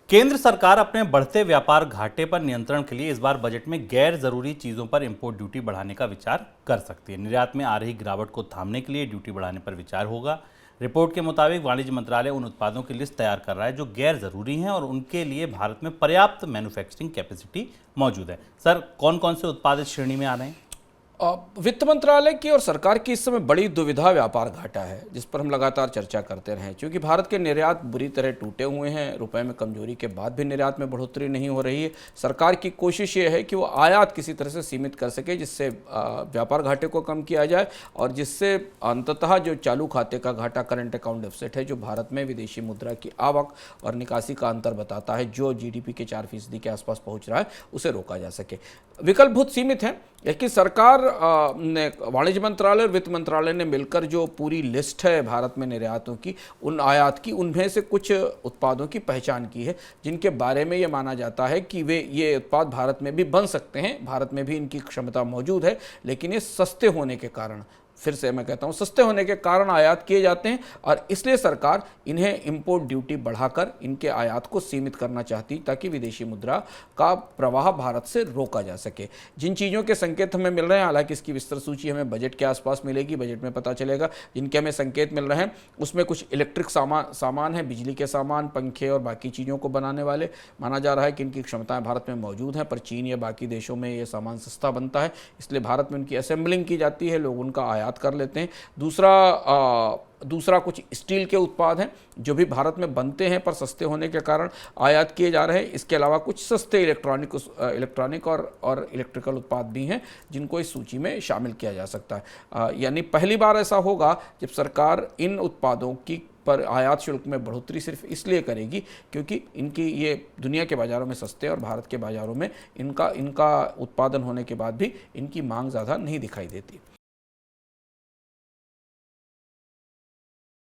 केंद्र सरकार अपने बढ़ते व्यापार घाटे पर नियंत्रण के लिए इस बार बजट में गैर जरूरी चीजों पर इंपोर्ट ड्यूटी बढ़ाने का विचार कर सकती है। निर्यात में आ रही गिरावट को थामने के लिए ड्यूटी बढ़ाने पर विचार होगा। रिपोर्ट के मुताबिक वाणिज्य मंत्रालय उन उत्पादों की लिस्ट तैयार कर रहा है जो गैर जरूरी हैं और उनके लिए भारत में पर्याप्त मैन्युफैक्चरिंग कैपेसिटी मौजूद है। सर, कौन कौन से उत्पाद इस श्रेणी में आ रहे हैं? वित्त मंत्रालय की और सरकार की इस समय बड़ी दुविधा व्यापार घाटा है, जिस पर हम लगातार चर्चा करते रहे। क्योंकि भारत के निर्यात बुरी तरह टूटे हुए हैं, रुपए में कमजोरी के बाद भी निर्यात में बढ़ोतरी नहीं हो रही है। सरकार की कोशिश ये है कि वो आयात किसी तरह से सीमित कर सके, जिससे व्यापार घाटे को कम किया जाए और जिससे अंततः जो चालू खाते का घाटा, करंट अकाउंट डेफिसिट है, जो भारत में विदेशी मुद्रा की आवक और निकासी का अंतर बताता है, जो जीडीपी के 4% के आसपास पहुंच रहा है, उसे रोका जा सके। विकल्प बहुत सीमित हैं, लेकिन सरकार ने, वाणिज्य मंत्रालय और वित्त मंत्रालय ने मिलकर जो पूरी लिस्ट है भारत में निर्यातों की, उन आयात की, उनमें से कुछ उत्पादों की पहचान की है जिनके बारे में ये माना जाता है कि ये उत्पाद भारत में भी बन सकते हैं, भारत में भी इनकी क्षमता मौजूद है, लेकिन ये सस्ते होने के कारण, फिर से मैं कहता हूं, सस्ते होने के कारण आयात किए जाते हैं और इसलिए सरकार इन्हें इंपोर्ट ड्यूटी बढ़ाकर इनके आयात को सीमित करना चाहती, ताकि विदेशी मुद्रा का प्रवाह भारत से रोका जा सके। जिन चीज़ों के संकेत हमें मिल रहे हैं, हालांकि इसकी विस्तृत सूची हमें बजट के आसपास मिलेगी, बजट में पता चलेगा, जिनके हमें संकेत मिल रहे हैं उसमें कुछ इलेक्ट्रिक सामान है, बिजली के सामान, पंखे और बाकी चीज़ों को बनाने वाले। माना जा रहा है कि इनकी क्षमताएँ भारत में मौजूद हैं, पर चीन या बाकी देशों में ये सामान सस्ता बनता है, इसलिए भारत में उनकी असेंबलिंग की जाती है, लोग उनका आयात कर लेते हैं। दूसरा कुछ स्टील के उत्पाद हैं जो भी भारत में बनते हैं पर सस्ते होने के कारण आयात किए जा रहे हैं। इसके अलावा कुछ सस्ते इलेक्ट्रॉनिक और इलेक्ट्रिकल उत्पाद भी हैं जिनको इस सूची में शामिल किया जा सकता है। यानी पहली बार ऐसा होगा जब सरकार इन उत्पादों की पर आयात शुल्क में बढ़ोतरी सिर्फ इसलिए करेगी क्योंकि इनकी ये दुनिया के बाज़ारों में सस्ते और भारत के बाज़ारों में इनका उत्पादन होने के बाद भी इनकी मांग ज़्यादा नहीं दिखाई देती।